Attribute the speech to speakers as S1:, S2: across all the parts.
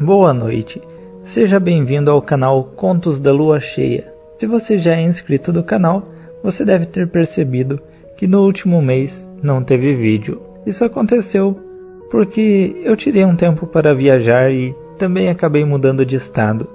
S1: Boa noite, seja bem-vindo ao canal Contos da Lua Cheia. Se você já é inscrito do canal, você deve ter percebido que no último mês não teve vídeo. Isso aconteceu porque eu tirei um tempo para viajar e também acabei mudando de estado.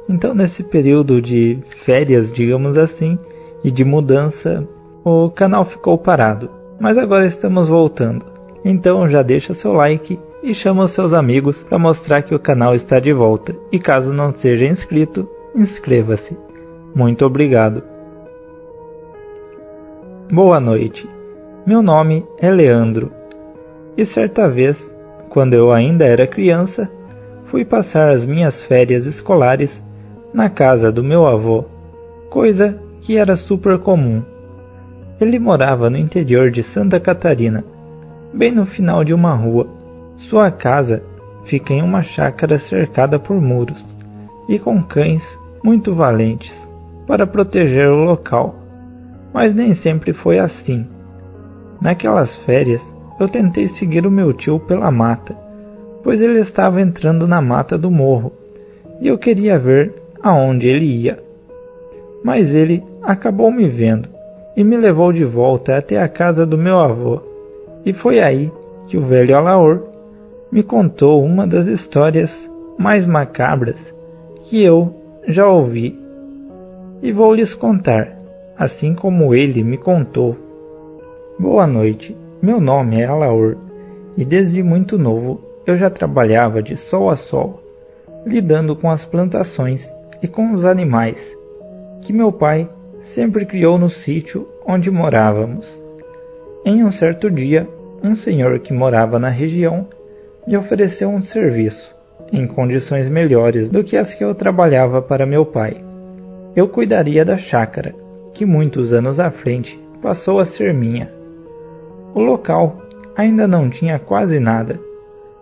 S1: Então nesse período de férias, digamos assim, e de mudança, o canal ficou parado. Mas agora estamos voltando. Então já deixa seu like e chama os seus amigos para mostrar que o canal está de volta. E caso não seja inscrito, inscreva-se. Muito obrigado. Boa noite. Meu nome é Leandro. E certa vez, quando eu ainda era criança, fui passar as minhas férias escolares na casa do meu avô, coisa que era super comum. Ele morava no interior de Santa Catarina, bem no final de uma rua. Sua casa fica em uma chácara cercada por muros e com cães muito valentes para proteger o local. Mas nem sempre foi assim. Naquelas férias, eu tentei seguir o meu tio pela mata, pois ele estava entrando na mata do morro e eu queria ver aonde ele ia. Mas ele acabou me vendo e me levou de volta até a casa do meu avô. E foi aí que o velho Alaor me contou uma das histórias mais macabras que eu já ouvi. E vou lhes contar, assim como ele me contou. Boa noite, meu nome é Alaor e desde muito novo eu já trabalhava de sol a sol, lidando com as plantações e com os animais que meu pai sempre criou no sítio onde morávamos. Em um certo dia, um senhor que morava na região me ofereceu um serviço, em condições melhores do que as que eu trabalhava para meu pai. Eu cuidaria da chácara, que muitos anos à frente passou a ser minha. O local ainda não tinha quase nada,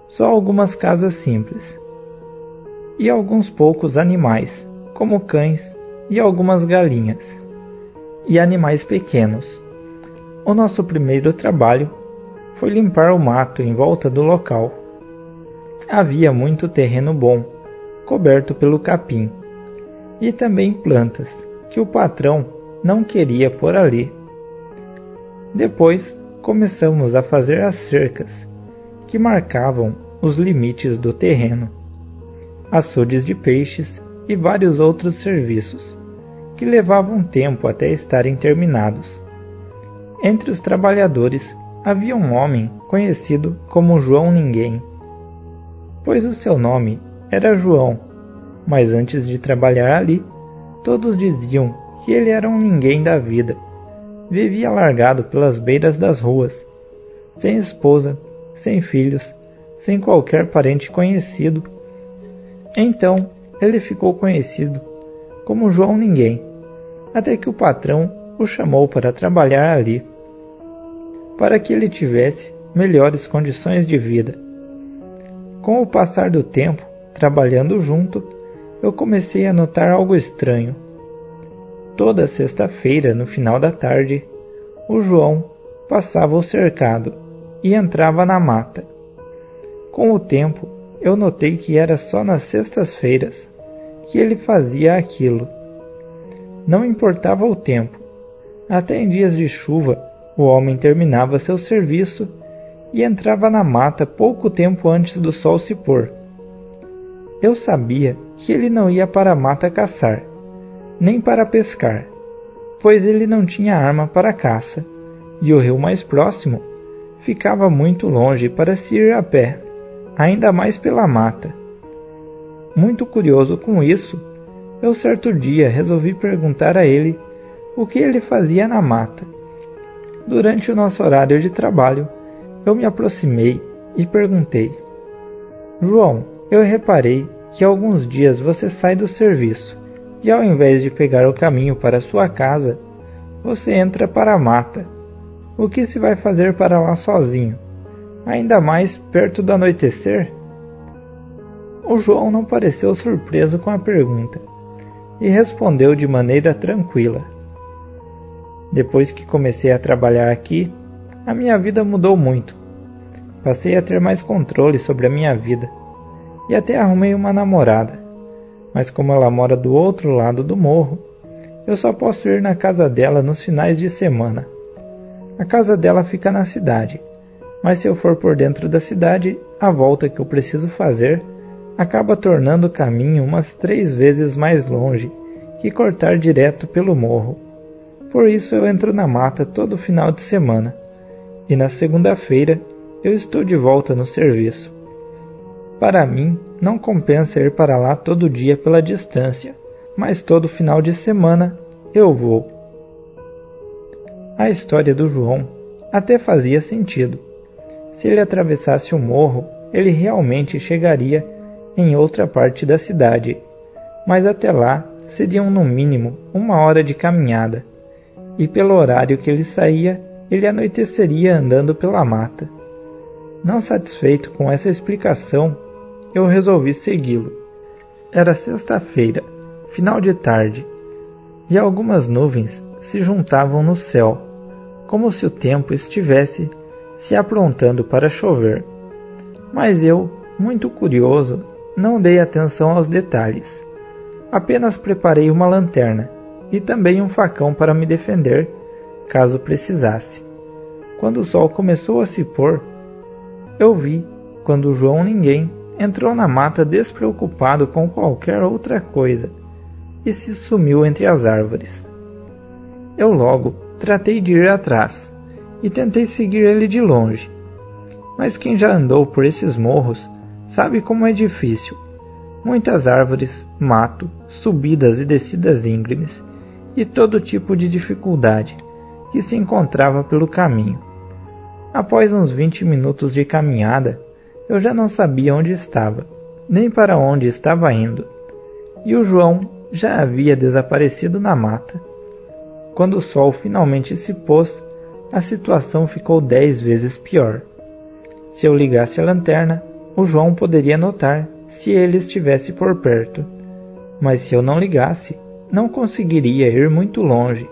S1: só algumas casas simples. E alguns poucos animais, como cães e algumas galinhas. E animais pequenos. O nosso primeiro trabalho foi limpar o mato em volta do local. Havia muito terreno bom, coberto pelo capim, e também plantas que o patrão não queria por ali. Depois começamos a fazer as cercas, que marcavam os limites do terreno, açudes de peixes e vários outros serviços, que levavam tempo até estarem terminados. Entre os trabalhadores havia um homem conhecido como João Ninguém, pois o seu nome era João, mas antes de trabalhar ali, todos diziam que ele era um ninguém da vida. Vivia largado pelas beiras das ruas, sem esposa, sem filhos, sem qualquer parente conhecido. Então ele ficou conhecido como João Ninguém, até que o patrão o chamou para trabalhar ali, para que ele tivesse melhores condições de vida. Com o passar do tempo, trabalhando junto, eu comecei a notar algo estranho. Toda sexta-feira, no final da tarde, o João passava o cercado e entrava na mata. Com o tempo, eu notei que era só nas sextas-feiras que ele fazia aquilo. Não importava o tempo. Até em dias de chuva, o homem terminava seu serviço e entrava na mata pouco tempo antes do sol se pôr. Eu sabia que ele não ia para a mata caçar, nem para pescar, pois ele não tinha arma para caça, e o rio mais próximo ficava muito longe para se ir a pé, ainda mais pela mata. Muito curioso com isso, eu certo dia resolvi perguntar a ele o que ele fazia na mata. Durante o nosso horário de trabalho, eu me aproximei e perguntei: João, eu reparei que alguns dias você sai do serviço e ao invés de pegar o caminho para sua casa, você entra para a mata. O que se vai fazer para lá sozinho, ainda mais perto do anoitecer? O João não pareceu surpreso com a pergunta e respondeu de maneira tranquila: Depois que comecei a trabalhar aqui, a minha vida mudou muito. Passei a ter mais controle sobre a minha vida e até arrumei uma namorada, mas como ela mora do outro lado do morro, eu só posso ir na casa dela nos finais de semana. A casa dela fica na cidade, mas se eu for por dentro da cidade, a volta que eu preciso fazer acaba tornando o caminho umas 3 vezes mais longe que cortar direto pelo morro. Por isso eu entro na mata todo final de semana, e na segunda-feira eu estou de volta no serviço. Para mim, não compensa ir para lá todo dia pela distância, mas todo final de semana eu vou. A história do João até fazia sentido. Se ele atravessasse o morro, ele realmente chegaria em outra parte da cidade, mas até lá seriam no mínimo 1 hora de caminhada, e pelo horário que ele saía, ele anoiteceria andando pela mata. Não satisfeito com essa explicação, eu resolvi segui-lo. Era sexta-feira, final de tarde, e algumas nuvens se juntavam no céu, como se o tempo estivesse se aprontando para chover. Mas eu, muito curioso, não dei atenção aos detalhes. Apenas preparei uma lanterna e também um facão para me defender, caso precisasse. Quando o sol começou a se pôr, eu vi, quando João Ninguém entrou na mata despreocupado com qualquer outra coisa e se sumiu entre as árvores. Eu logo tratei de ir atrás e tentei seguir ele de longe, mas quem já andou por esses morros sabe como é difícil. Muitas árvores, mato, subidas e descidas íngremes e todo tipo de dificuldade que se encontrava pelo caminho. Após uns 20 minutos de caminhada, eu já não sabia onde estava, nem para onde estava indo, e o João já havia desaparecido na mata. Quando o sol finalmente se pôs, a situação ficou 10 vezes pior. Se eu ligasse a lanterna, o João poderia notar se ele estivesse por perto, mas se eu não ligasse, não conseguiria ir muito longe,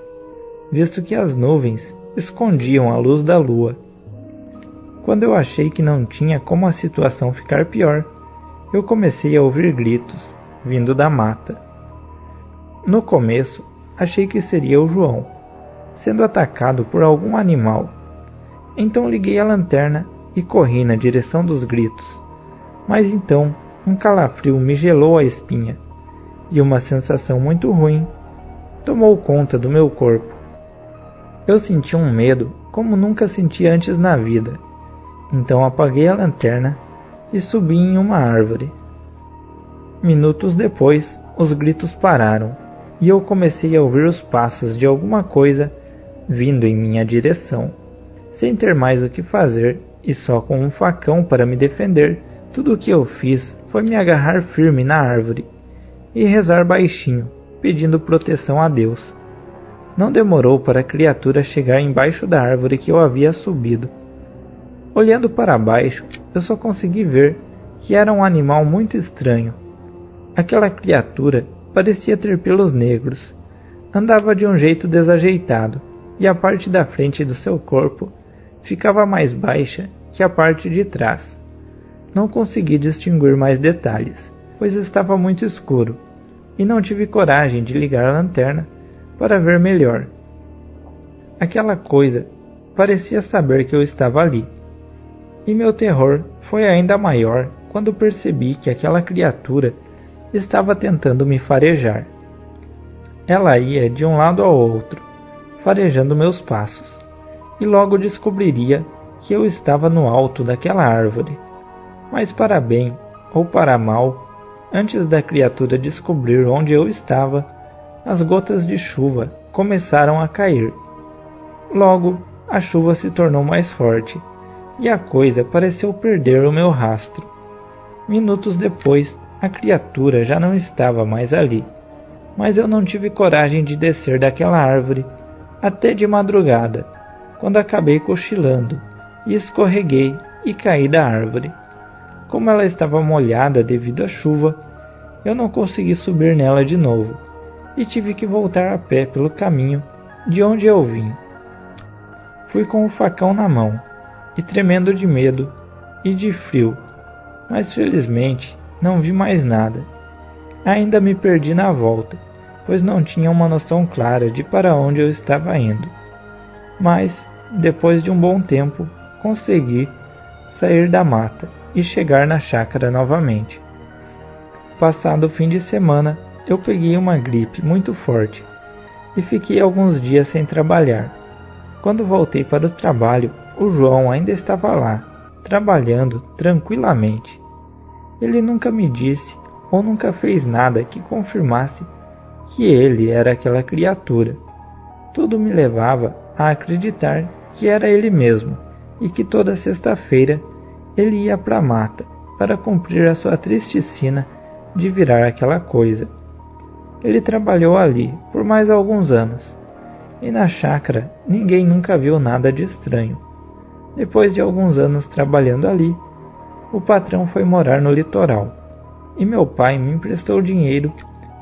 S1: visto que as nuvens escondiam a luz da lua. Quando eu achei que não tinha como a situação ficar pior, eu comecei a ouvir gritos, vindo da mata. No começo, achei que seria o João, sendo atacado por algum animal. Então liguei a lanterna e corri na direção dos gritos. Mas então, um calafrio me gelou a espinha, e uma sensação muito ruim tomou conta do meu corpo. Eu senti um medo como nunca senti antes na vida. Então apaguei a lanterna e subi em uma árvore. Minutos depois, os gritos pararam e eu comecei a ouvir os passos de alguma coisa vindo em minha direção. Sem ter mais o que fazer e só com um facão para me defender, tudo o que eu fiz foi me agarrar firme na árvore e rezar baixinho, pedindo proteção a Deus. Não demorou para a criatura chegar embaixo da árvore que eu havia subido. Olhando para baixo, eu só consegui ver que era um animal muito estranho. Aquela criatura parecia ter pelos negros, andava de um jeito desajeitado, e a parte da frente do seu corpo ficava mais baixa que a parte de trás. Não consegui distinguir mais detalhes, pois estava muito escuro, e não tive coragem de ligar a lanterna para ver melhor. Aquela coisa parecia saber que eu estava ali. E meu terror foi ainda maior quando percebi que aquela criatura estava tentando me farejar. Ela ia de um lado ao outro, farejando meus passos, e logo descobriria que eu estava no alto daquela árvore. Mas para bem ou para mal, antes da criatura descobrir onde eu estava, as gotas de chuva começaram a cair. Logo, a chuva se tornou mais forte, e a coisa pareceu perder o meu rastro. Minutos depois, a criatura já não estava mais ali, mas eu não tive coragem de descer daquela árvore até de madrugada, quando acabei cochilando e escorreguei e caí da árvore. Como ela estava molhada devido à chuva, eu não consegui subir nela de novo e tive que voltar a pé pelo caminho de onde eu vim. Fui com o facão na mão e tremendo de medo e de frio, mas felizmente não vi mais nada. Ainda me perdi na volta, pois não tinha uma noção clara de para onde eu estava indo. Mas, depois de um bom tempo, consegui sair da mata e chegar na chácara novamente. Passado o fim de semana, eu peguei uma gripe muito forte e fiquei alguns dias sem trabalhar. Quando voltei para o trabalho, o João ainda estava lá, trabalhando tranquilamente. Ele nunca me disse ou nunca fez nada que confirmasse que ele era aquela criatura. Tudo me levava a acreditar que era ele mesmo e que toda sexta-feira ele ia para a mata para cumprir a sua triste sina de virar aquela coisa. Ele trabalhou ali por mais alguns anos, e na chácara ninguém nunca viu nada de estranho. Depois de alguns anos trabalhando ali, o patrão foi morar no litoral, e meu pai me emprestou dinheiro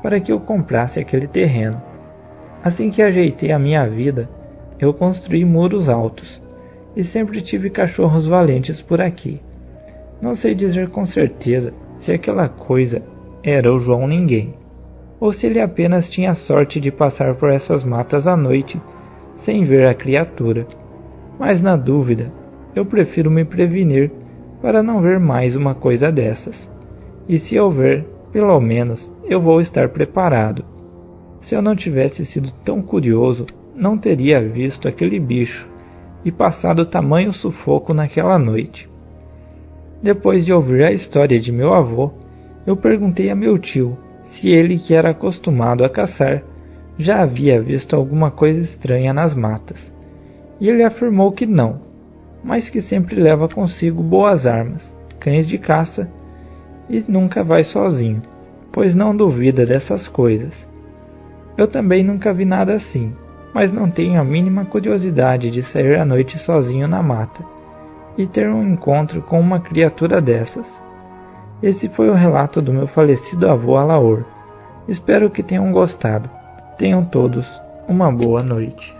S1: para que eu comprasse aquele terreno. Assim que ajeitei a minha vida, eu construí muros altos, e sempre tive cachorros valentes por aqui. Não sei dizer com certeza se aquela coisa era o João Ninguém, ou se ele apenas tinha sorte de passar por essas matas à noite sem ver a criatura. Mas na dúvida, eu prefiro me prevenir para não ver mais uma coisa dessas. E se houver, pelo menos eu vou estar preparado. Se eu não tivesse sido tão curioso, não teria visto aquele bicho e passado tamanho sufoco naquela noite. Depois de ouvir a história de meu avô, eu perguntei a meu tio se ele, que era acostumado a caçar, já havia visto alguma coisa estranha nas matas. E ele afirmou que não, mas que sempre leva consigo boas armas, cães de caça, e nunca vai sozinho, pois não duvida dessas coisas. Eu também nunca vi nada assim, mas não tenho a mínima curiosidade de sair à noite sozinho na mata e ter um encontro com uma criatura dessas. Esse foi o relato do meu falecido avô Alaor. Espero que tenham gostado. Tenham todos uma boa noite.